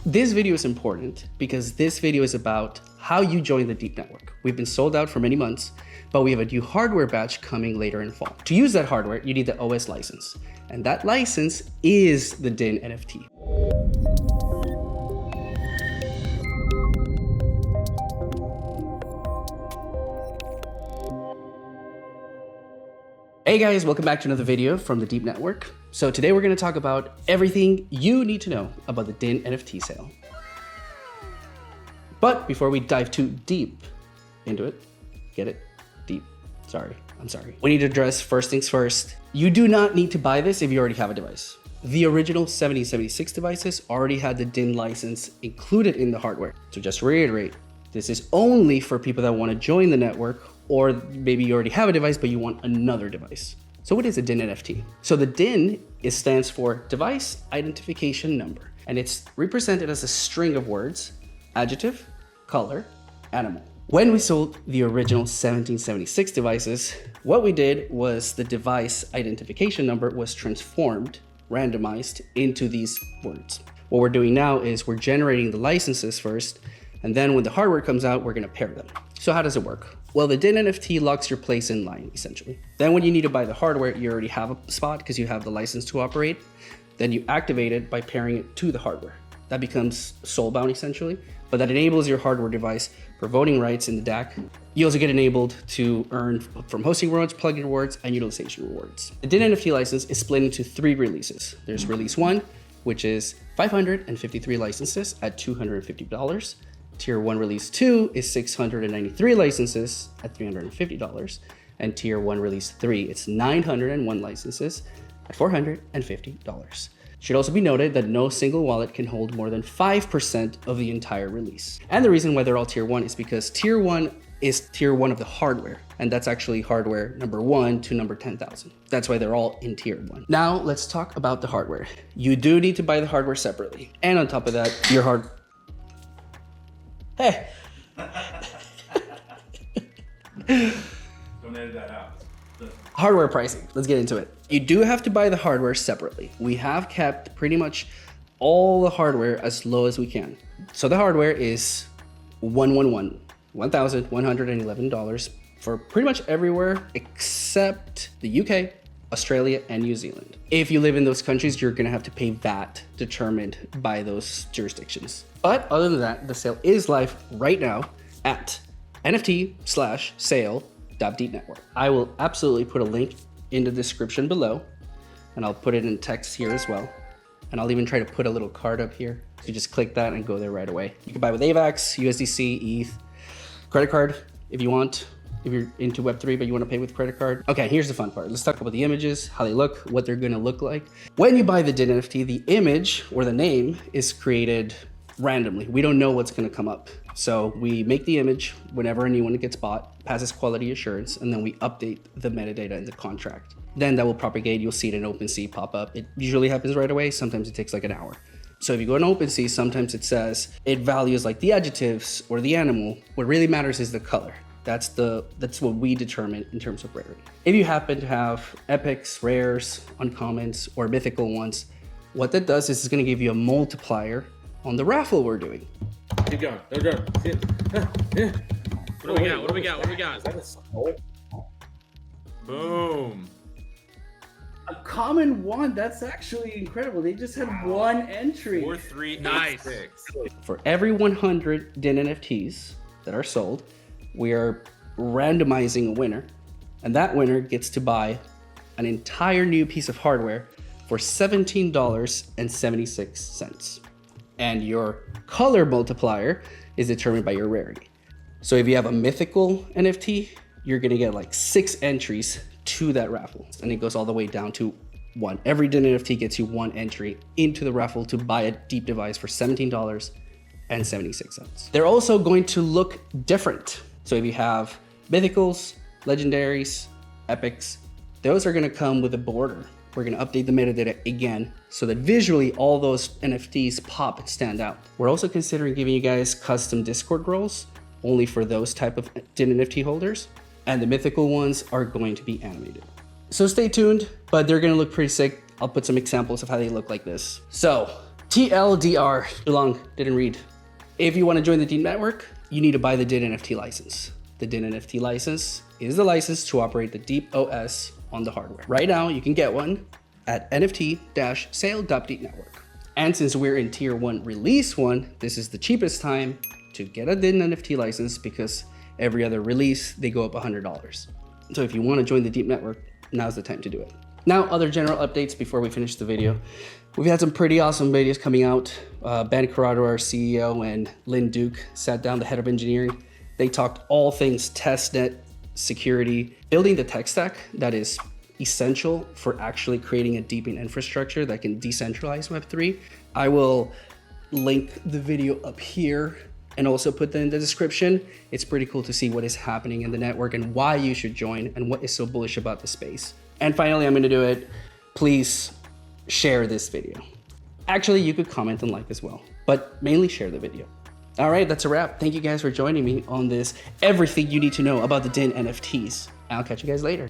This video is important because this video is about how you join the Deep network. We've been sold out for many months, but we have a new hardware batch coming later in fall. To use that hardware, you need the OS license, and that license is the DIN NFT. Hey guys, welcome back to another video from the Deep Network. So today we're going to talk about everything you need to know about the DIN NFT sale. But before we dive too deep into it, get it? Deep. I'm sorry. We need to address first things first. You do not need to buy this if you already have a device. The original 1776 devices already had the DIN license included in the hardware. So just to reiterate, this is only for people that want to join the network, or maybe you already have a device, but you want another device. So what is a DIN NFT? So the DIN stands for Device Identification Number, and it's represented as a string of words, adjective, color, animal. When we sold the original 1776 devices, what we did was the device identification number was transformed, randomized into these words. What we're doing now is we're generating the licenses first, and then when the hardware comes out, we're gonna pair them. So how does it work? Well, the DIN NFT locks your place in line, essentially. Then when you need to buy the hardware, you already have a spot because you have the license to operate. Then you activate it by pairing it to the hardware. That becomes soulbound, essentially, but that enables your hardware device for voting rights in the DAC. You also get enabled to earn from hosting rewards, plugin rewards, and utilization rewards. The DIN NFT license is split into 3 releases. There's release 1, which is 553 licenses at $250. Tier 1 release 2 is 693 licenses at $350. And Tier 1 release 3, it's 901 licenses at $450. Should also be noted that no single wallet can hold more than 5% of the entire release. And the reason why they're all Tier 1 is because Tier 1 is Tier 1 of the hardware, and that's actually hardware number 1 to number 10,000. That's why they're all in Tier 1. Now let's talk about the hardware. You do need to buy the hardware separately. And on top of that, Hey. Don't edit that out. Hardware pricing, let's get into it. You do have to buy the hardware separately. We have kept pretty much all the hardware as low as we can. So the hardware is $1,111 for pretty much everywhere except the UK, Australia, and New Zealand. If you live in those countries, you're gonna have to pay VAT determined by those jurisdictions. But other than that, the sale is live right now at NFT/sale.deepnetwork. I will absolutely put a link in the description below, and I'll put it in text here as well. And I'll even try to put a little card up here. So you just click that and go there right away. You can buy with AVAX, USDC, ETH, credit card if you want. If you're into Web3 but you want to pay with credit card. Okay, here's the fun part. Let's talk about the images, how they look, what they're going to look like. When you buy the DIN NFT, the image or the name is created randomly. We don't know what's going to come up. So we make the image whenever a new one gets bought, passes quality assurance, and then we update the metadata in the contract. Then that will propagate. You'll see it in OpenSea pop up. It usually happens right away. Sometimes it takes like an hour. So if you go in OpenSea, sometimes it says it values like the adjectives or the animal. What really matters is the color. That's what we determine in terms of rarity. If you happen to have epics, rares, uncommons, or mythical ones, what that does is it's gonna give you a multiplier on the raffle we're doing. Keep going. Go. What do we got? Is that a soul? Boom. A common one, that's actually incredible. They just had one entry. 4386. For every 100 DIN NFTs that are sold, we are randomizing a winner, and that winner gets to buy an entire new piece of hardware for $17.76. And your color multiplier is determined by your rarity. So if you have a mythical NFT, you're gonna get like 6 entries to that raffle, and it goes all the way down to 1. Every DIN NFT gets you 1 entry into the raffle to buy a deep device for $17.76. They're also going to look different. So if you have mythicals, legendaries, epics, those are gonna come with a border. We're gonna update the metadata again so that visually all those NFTs pop and stand out. We're also considering giving you guys custom Discord roles only for those type of DIN NFT holders, and the mythical ones are going to be animated. So stay tuned, but they're gonna look pretty sick. I'll put some examples of how they look like this. So TLDR, too long, didn't read. If you want to join the DIN network, you need to buy the DIN NFT license. The DIN NFT license is the license to operate the Deep OS on the hardware. Right now, you can get one at NFT-sale.DIN network. And since we're in tier 1 release 1, this is the cheapest time to get a DIN NFT license because every other release, they go up $100. So if you want to join the Deep network, now's the time to do it. Now, other general updates before we finish the video. We've had some pretty awesome videos coming out. Ben Corrado, our CEO, and Lynn Duke sat down, the head of engineering. They talked all things testnet, security, building the tech stack that is essential for actually creating a deeping infrastructure that can decentralize Web3. I will link the video up here and also put that in the description. It's pretty cool to see what is happening in the network and why you should join and what is so bullish about the space. And finally, I'm gonna do it. Please share this video. Actually, you could comment and like as well, but mainly share the video. All right, that's a wrap. Thank you guys for joining me on this everything you need to know about the DIN NFTs. I'll catch you guys later.